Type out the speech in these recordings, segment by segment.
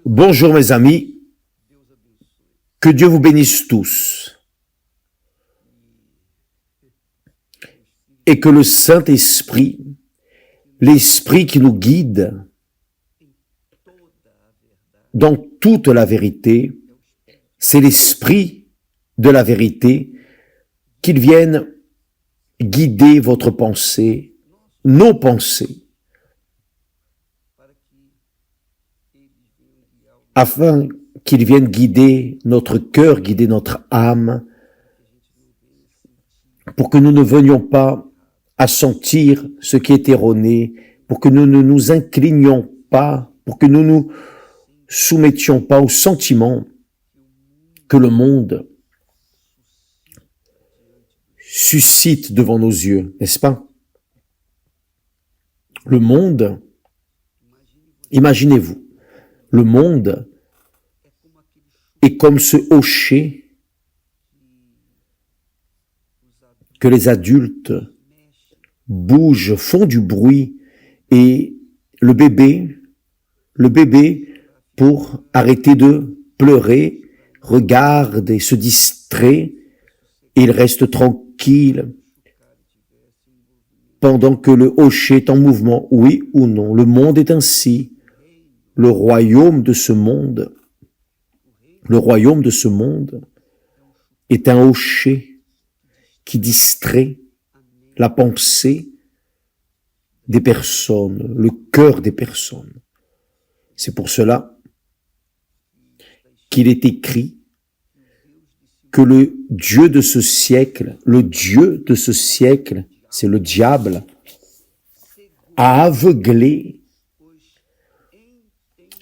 Bonjour mes amis, que Dieu vous bénisse tous et que le Saint-Esprit, l'Esprit qui nous guide dans toute la vérité, c'est l'Esprit de la vérité, qu'il vienne guider votre pensée, nos pensées, afin qu'il vienne guider notre cœur, guider notre âme, pour que nous ne venions pas à sentir ce qui est erroné, pour que nous ne nous inclinions pas, pour que nous nous soumettions pas aux sentiments que le monde suscite devant nos yeux, n'est-ce pas? Le monde, imaginez-vous, le monde est comme ce hocher que les adultes bougent, font du bruit, et le bébé, pour arrêter de pleurer, regarde et se distrait, et il reste tranquille pendant que le hocher est en mouvement, oui ou non. Le monde est ainsi. Le royaume de ce monde est un hocher qui distrait la pensée des personnes, le cœur des personnes. C'est pour cela qu'il est écrit que le Dieu de ce siècle, c'est le diable, a aveuglé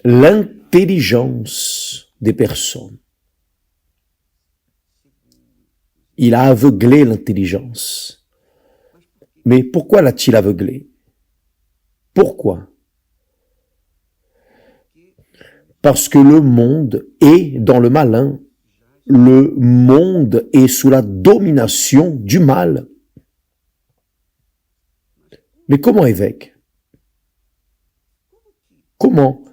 l'intelligence des personnes. Il a aveuglé l'intelligence. Mais pourquoi l'a-t-il aveuglé? Pourquoi? Parce que le monde est dans le malin. Le monde est sous la domination du mal. Mais comment, évêque? Comment?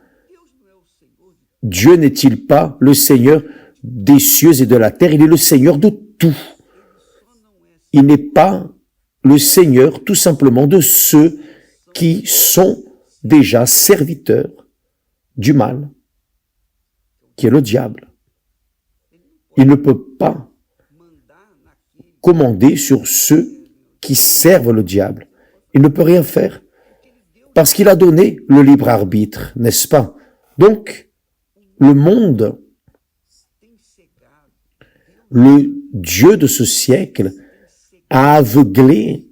Dieu n'est-il pas le Seigneur des cieux et de la terre? Il est le Seigneur de tout. Il n'est pas le Seigneur tout simplement de ceux qui sont déjà serviteurs du mal, qui est le diable. Il ne peut pas commander sur ceux qui servent le diable. Il ne peut rien faire parce qu'il a donné le libre arbitre, n'est-ce pas? Donc, le monde, le Dieu de ce siècle, a aveuglé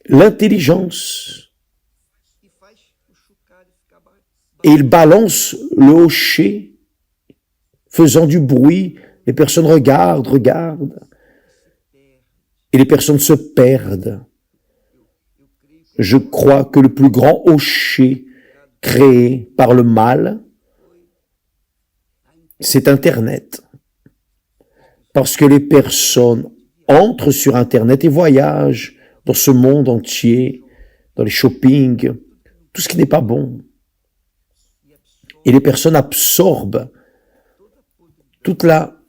l'intelligence. Et il balance le hocher, faisant du bruit. Les personnes regardent. Et les personnes se perdent. Je crois que le plus grand hocher créé par le mal, c'est Internet. Parce que les personnes entrent sur Internet et voyagent dans ce monde entier, dans les shoppings, tout ce qui n'est pas bon. Et les personnes absorbent toute la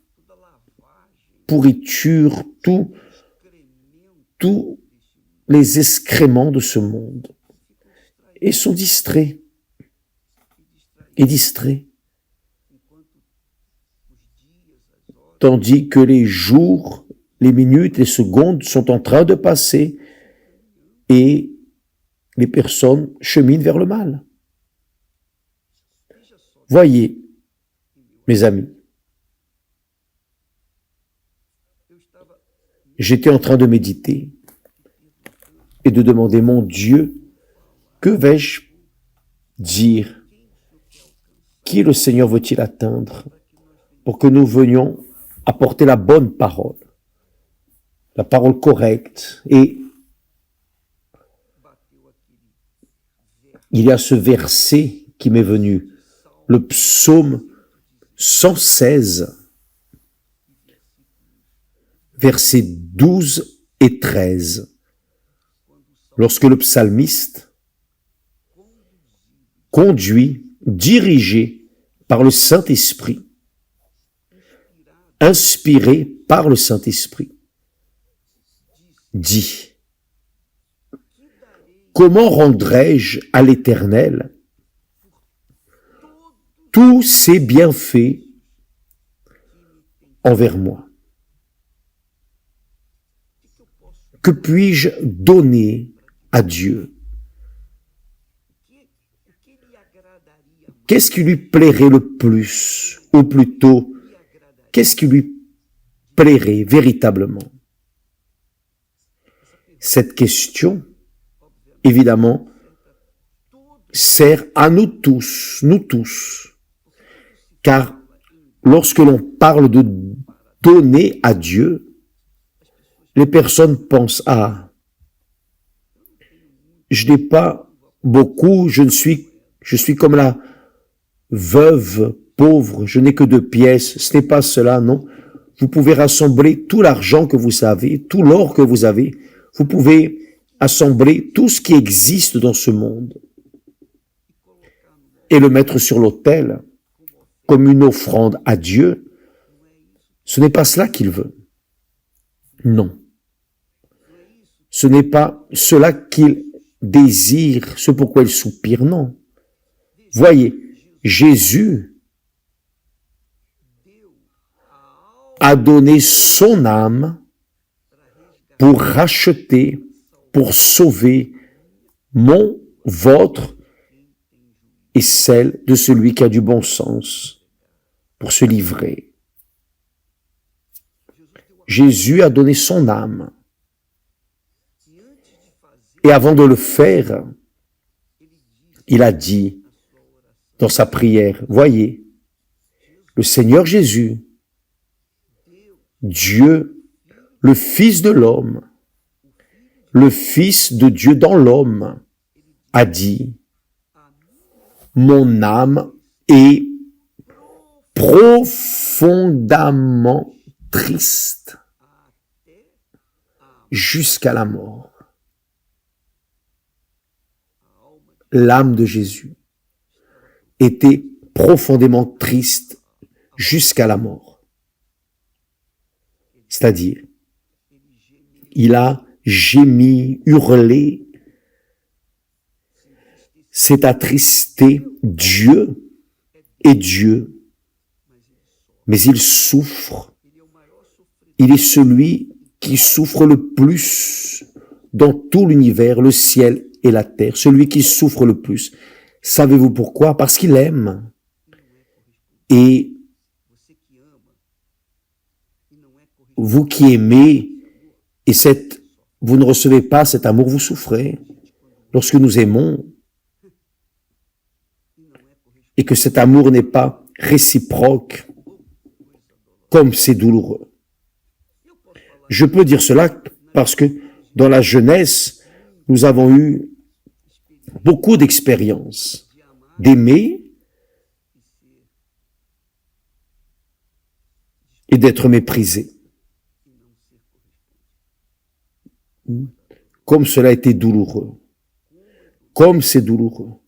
pourriture, tous les excréments de ce monde, et sont distraits. Tandis que les jours, les minutes, les secondes sont en train de passer et les personnes cheminent vers le mal. Voyez, mes amis, j'étais en train de méditer et de demander, mon Dieu, que vais-je dire? Qui le Seigneur veut-il atteindre pour que nous venions apporter la bonne parole, la parole correcte? Et il y a ce verset qui m'est venu, le psaume 116, versets 12 et 13. Lorsque le psalmiste conduit, dirigé par le Saint-Esprit, inspiré par le Saint-Esprit, dit, comment rendrai-je à l'Éternel tous ses bienfaits envers moi? Que puis-je donner à Dieu? Qu'est-ce qui lui plairait le plus, ou plutôt, qu'est-ce qui lui plairait véritablement? Cette question, évidemment, sert à nous tous, car lorsque l'on parle de donner à Dieu, les personnes pensent, ah, je n'ai pas beaucoup, je suis comme la veuve pauvre, je n'ai que 2 pièces, ce n'est pas cela, non. Vous pouvez rassembler tout l'argent que vous avez, tout l'or que vous avez, vous pouvez assembler tout ce qui existe dans ce monde et le mettre sur l'autel comme une offrande à Dieu. Ce n'est pas cela qu'il veut. Non. Ce n'est pas cela qu'il désire, ce pourquoi il soupire, non. Voyez, Jésus a donné son âme pour racheter, pour sauver votre et celle de celui qui a du bon sens, pour se livrer. Jésus a donné son âme. Et avant de le faire, il a dit dans sa prière, voyez, le Seigneur Jésus, Dieu, le Fils de l'homme, le Fils de Dieu dans l'homme, a dit, mon âme est profondément triste jusqu'à la mort. L'âme de Jésus était profondément triste jusqu'à la mort. C'est-à-dire, il a gémi, hurlé, s'est attristé Dieu est Dieu, mais il souffre. Il est celui qui souffre le plus dans tout l'univers, le ciel et la terre, celui qui souffre le plus. Savez-vous pourquoi? Parce qu'il aime. Et vous qui aimez, et vous ne recevez pas cet amour, vous souffrez. Lorsque nous aimons, et que cet amour n'est pas réciproque, comme c'est douloureux. Je peux dire cela parce que dans la jeunesse, nous avons eu beaucoup d'expériences d'aimer et d'être méprisé. Comme cela a été douloureux. Comme c'est douloureux.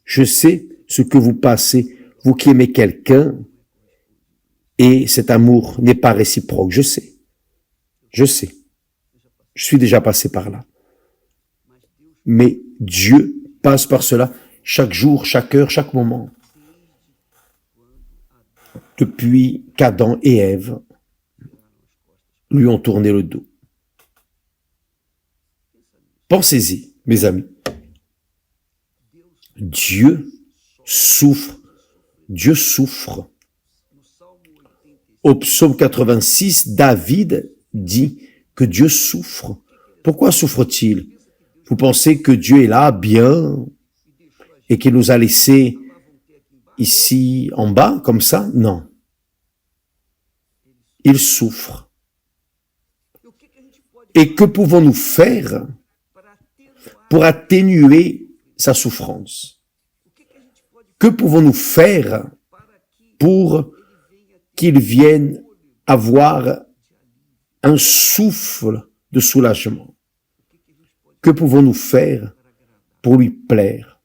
Je sais ce que vous passez, vous qui aimez quelqu'un, et cet amour n'est pas réciproque. Je sais. Je suis déjà passé par là. Mais Dieu passe par cela chaque jour, chaque heure, chaque moment. Depuis qu'Adam et Ève lui ont tourné le dos. Pensez-y, mes amis. Dieu souffre. Dieu souffre. Au psaume 86, David dit que Dieu souffre. Pourquoi souffre-t-il? Vous pensez que Dieu est là, bien, et qu'il nous a laissés ici en bas, comme ça? Non. Il souffre. Et que pouvons-nous faire pour atténuer sa souffrance? Que pouvons-nous faire pour qu'il vienne avoir un souffle de soulagement? Que pouvons-nous faire pour lui plaire?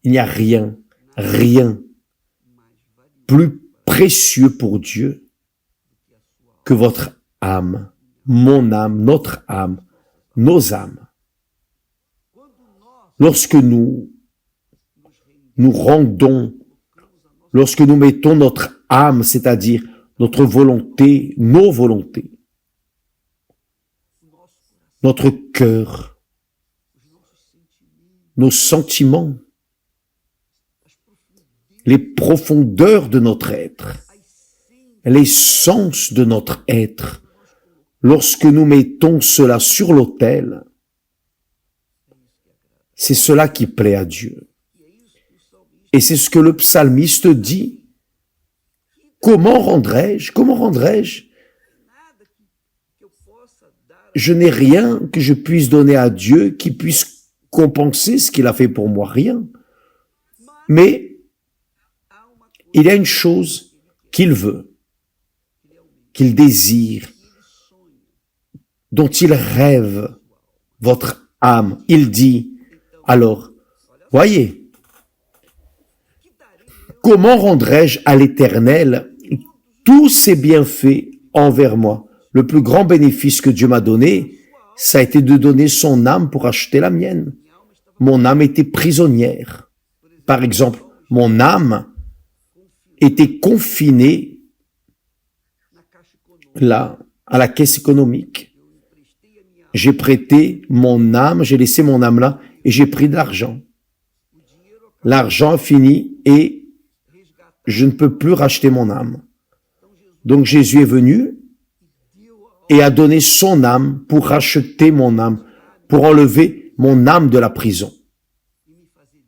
Il n'y a rien, rien plus précieux pour Dieu que votre âme, mon âme, notre âme, nos âmes. Lorsque nous nous rendons, lorsque nous mettons notre âme, c'est-à-dire notre volonté, nos volontés, notre cœur, nos sentiments, les profondeurs de notre être, l'essence de notre être, lorsque nous mettons cela sur l'autel, c'est cela qui plaît à Dieu. Et c'est ce que le psalmiste dit. Comment rendrai-je? Comment rendrai-je? Je n'ai rien que je puisse donner à Dieu qui puisse compenser ce qu'il a fait pour moi, rien. Mais il y a une chose qu'il veut, qu'il désire, dont il rêve, votre âme. Il dit, alors, voyez, comment rendrai-je à l'Éternel tous ses bienfaits envers moi? Le plus grand bénéfice que Dieu m'a donné, ça a été de donner son âme pour acheter la mienne. Mon âme était prisonnière. Par exemple, mon âme était confinée là, à la caisse économique. J'ai prêté mon âme, j'ai laissé mon âme là et j'ai pris de l'argent. L'argent a fini et je ne peux plus racheter mon âme. Donc Jésus est venu et a donné son âme pour racheter mon âme, pour enlever mon âme de la prison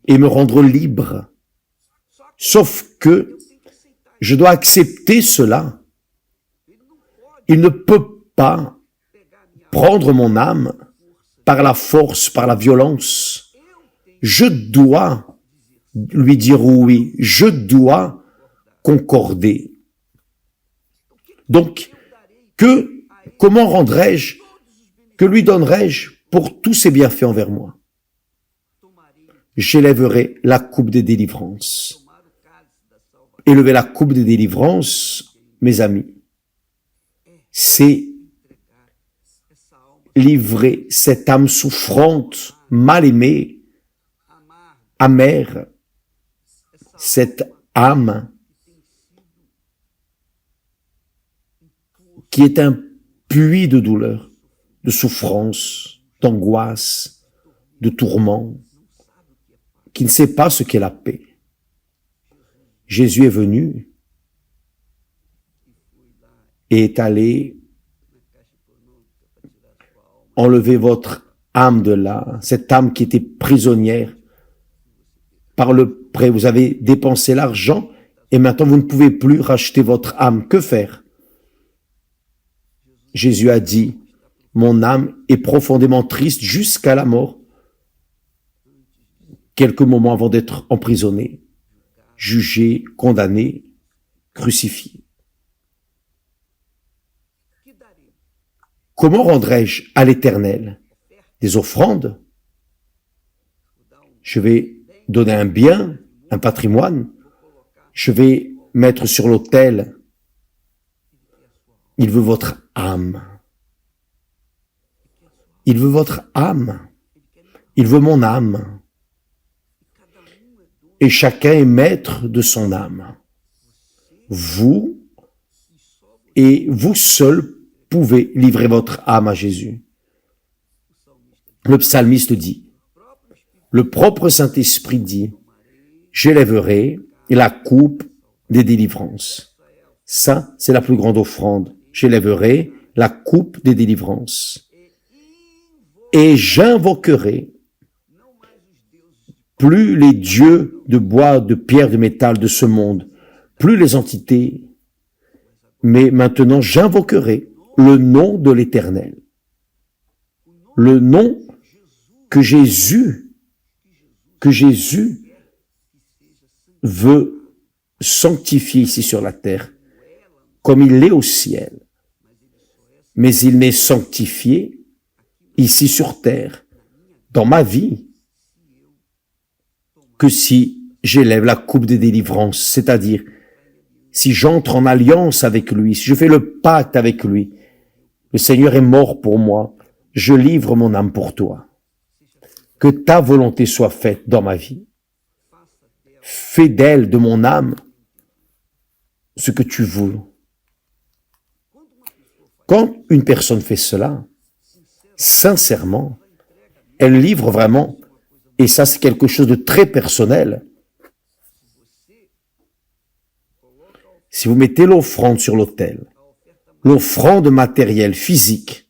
et me rendre libre. Sauf que je dois accepter cela. Il ne peut pas prendre mon âme par la force, par la violence. Je dois lui dire oui, je dois concorder. Donc, comment rendrai-je, que lui donnerai-je pour tous ses bienfaits envers moi? J'élèverai la coupe des délivrances. Élever la coupe des délivrances, mes amis, c'est livrer cette âme souffrante, mal aimée, amère, cette âme qui est un puits de douleur, de souffrance, d'angoisse, de tourment, qui ne sait pas ce qu'est la paix. Jésus est venu et est allé enlever votre âme de là, cette âme qui était prisonnière par le prêt. Vous avez dépensé l'argent et maintenant vous ne pouvez plus racheter votre âme. Que faire? Jésus a dit, mon âme est profondément triste jusqu'à la mort. Quelques moments avant d'être emprisonné, jugé, condamné, crucifié. Comment rendrai-je à l'Éternel des offrandes? Je vais donner un bien, un patrimoine. Je vais mettre sur l'autel. Il veut votre âme. Il veut votre âme. Il veut mon âme. Et chacun est maître de son âme. Vous et vous seuls pouvez livrer votre âme à Jésus. Le psalmiste dit, le propre Saint-Esprit dit, j'élèverai la coupe des délivrances. Ça, c'est la plus grande offrande. J'élèverai la coupe des délivrances. Et j'invoquerai plus les dieux de bois, de pierre, de métal de ce monde, plus les entités, mais maintenant j'invoquerai le nom de l'Éternel. Le nom que Jésus veut sanctifier ici sur la terre, comme il l'est au ciel. Mais il n'est sanctifié ici sur terre, dans ma vie, que si j'élève la coupe de délivrance, c'est-à-dire si j'entre en alliance avec lui, si je fais le pacte avec lui, le Seigneur est mort pour moi, je livre mon âme pour toi. Que ta volonté soit faite dans ma vie. Fais d'elle, de mon âme, ce que tu veux. Quand une personne fait cela, sincèrement, elle livre vraiment, et ça c'est quelque chose de très personnel. Si vous mettez l'offrande sur l'autel, l'offrande matérielle, physique,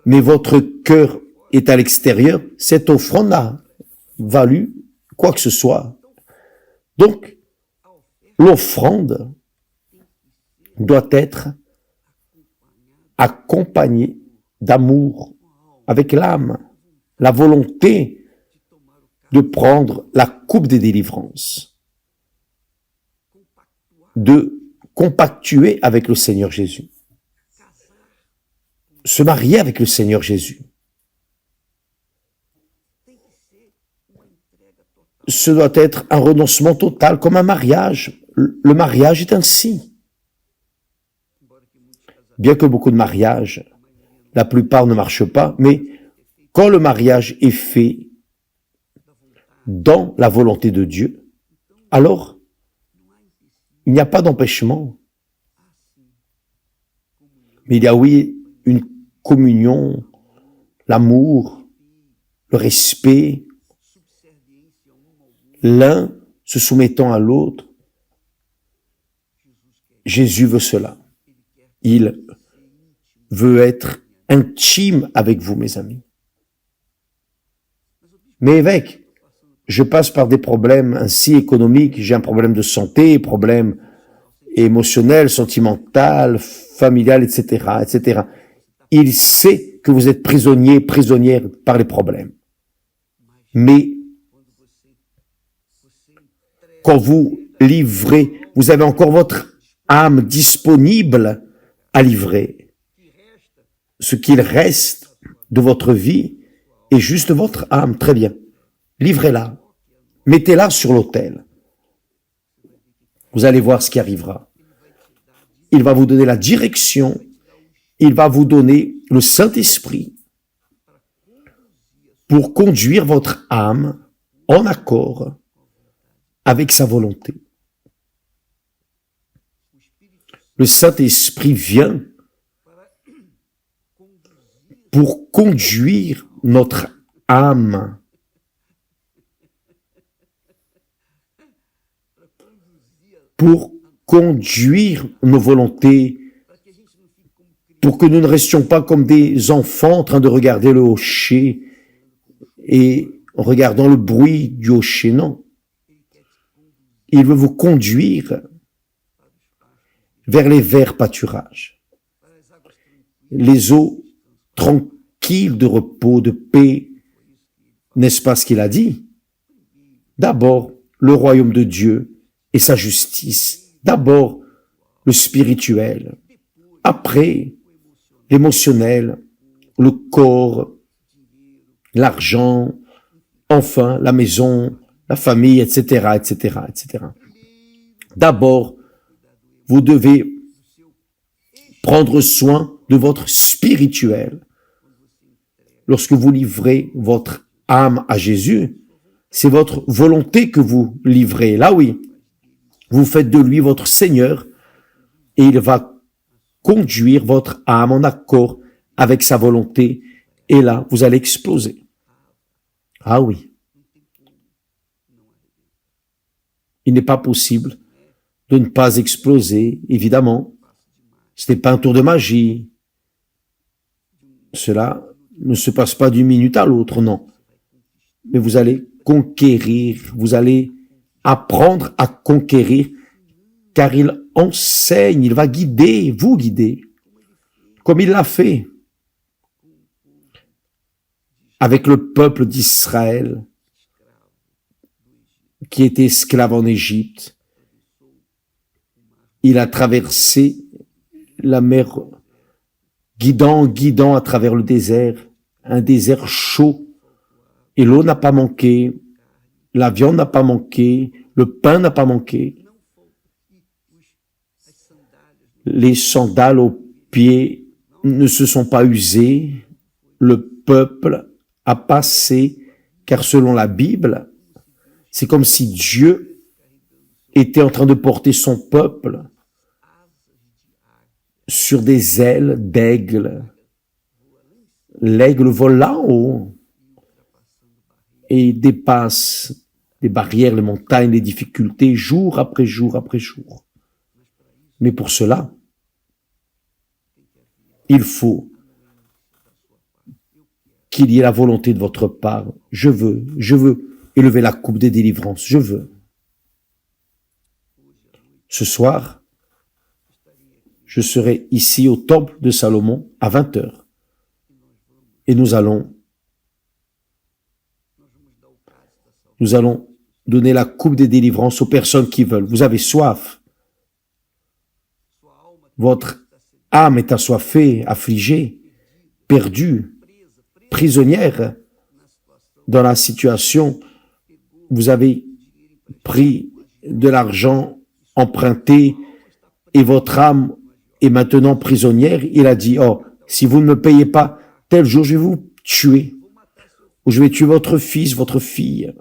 mais votre cœur est à l'extérieur, cette offrande n'a valu quoi que ce soit. Donc, l'offrande doit être accompagnée d'amour, avec l'âme, la volonté de prendre la coupe des délivrances, de compactuer avec le Seigneur Jésus, se marier avec le Seigneur Jésus. Ce doit être un renoncement total, comme un mariage. Le mariage est ainsi. Bien que beaucoup de mariages, la plupart ne marchent pas, mais quand le mariage est fait dans la volonté de Dieu, alors il n'y a pas d'empêchement. Mais il y a oui une communion, l'amour, le respect, l'un se soumettant à l'autre. Jésus veut cela. Il veut être intime avec vous, mes amis. Mais évêque, je passe par des problèmes ainsi économiques, j'ai un problème de santé, problème émotionnel, sentimental, familial, etc., etc. Il sait que vous êtes prisonnier, prisonnière par les problèmes. Mais quand vous livrez, vous avez encore votre âme disponible à livrer. Ce qu'il reste de votre vie est juste votre âme. Très bien. Livrez-la. Mettez-la sur l'autel. Vous allez voir ce qui arrivera. Il va vous donner la direction. Il va vous donner le Saint-Esprit pour conduire votre âme en accord avec sa volonté. Le Saint-Esprit vient pour conduire notre âme pour conduire nos volontés, pour que nous ne restions pas comme des enfants en train de regarder le hocher et en regardant le bruit du hocher, non. Il veut vous conduire vers les verts pâturages, les eaux tranquilles de repos, de paix. N'est-ce pas ce qu'il a dit? D'abord, le royaume de Dieu et sa justice. D'abord, le spirituel. Après, l'émotionnel, le corps, l'argent, enfin, la maison, la famille, etc., etc., etc. D'abord, vous devez prendre soin de votre spirituel. Lorsque vous livrez votre âme à Jésus, c'est votre volonté que vous livrez. Là, oui, vous faites de lui votre Seigneur et il va conduire votre âme en accord avec sa volonté. Et là, vous allez exploser. Ah oui. Il n'est pas possible de ne pas exploser, évidemment. Ce n'est pas un tour de magie. Cela ne se passe pas d'une minute à l'autre, non. Mais vous allez conquérir, vous allez apprendre à conquérir, car il enseigne, il va guider, vous guider, comme il l'a fait avec le peuple d'Israël qui était esclave en Égypte. Il a traversé la mer, guidant à travers le désert, un désert chaud, et l'eau n'a pas manqué, La viande n'a pas manqué, le pain n'a pas manqué, les sandales aux pieds ne se sont pas usées, le peuple a passé, car selon la Bible, c'est comme si Dieu était en train de porter son peuple sur des ailes d'aigle. L'aigle vole là-haut et dépasse les barrières, les montagnes, les difficultés, jour après jour après jour. Mais pour cela, il faut qu'il y ait la volonté de votre part. Je veux élever la coupe des délivrances. Je veux. Ce soir, je serai ici au temple de Salomon à 20h. Et nous allons donner la coupe des délivrances aux personnes qui veulent. Vous avez soif. Votre âme est assoiffée, affligée, perdue, prisonnière dans la situation. Vous avez pris de l'argent emprunté et votre âme est maintenant prisonnière. Il a dit, oh, si vous ne me payez pas, tel jour je vais vous tuer, ou je vais tuer votre fils, votre fille.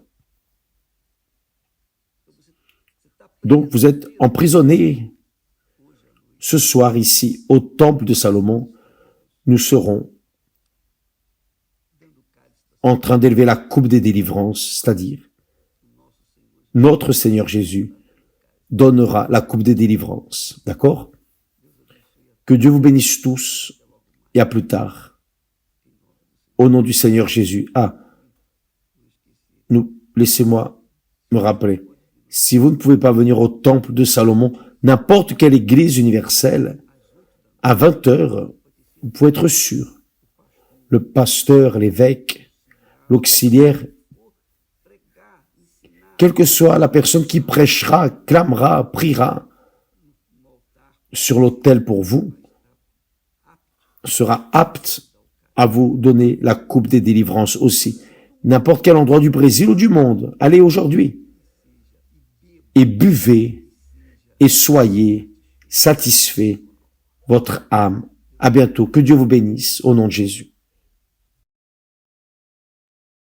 Donc vous êtes emprisonné. Ce soir ici, au temple de Salomon, nous serons en train d'élever la coupe des délivrances, c'est-à-dire notre Seigneur Jésus donnera la coupe des délivrances. D'accord? Que Dieu vous bénisse tous et à plus tard. Au nom du Seigneur Jésus. Laissez-moi me rappeler. Si vous ne pouvez pas venir au temple de Salomon, n'importe quelle église universelle, à 20h, vous pouvez être sûr. Le pasteur, l'évêque, l'auxiliaire, quelle que soit la personne qui prêchera, clamera, priera sur l'autel pour vous, sera apte à vous donner la coupe des délivrances aussi. N'importe quel endroit du Brésil ou du monde, allez aujourd'hui et buvez et soyez satisfaits, votre âme. À bientôt. Que Dieu vous bénisse au nom de Jésus.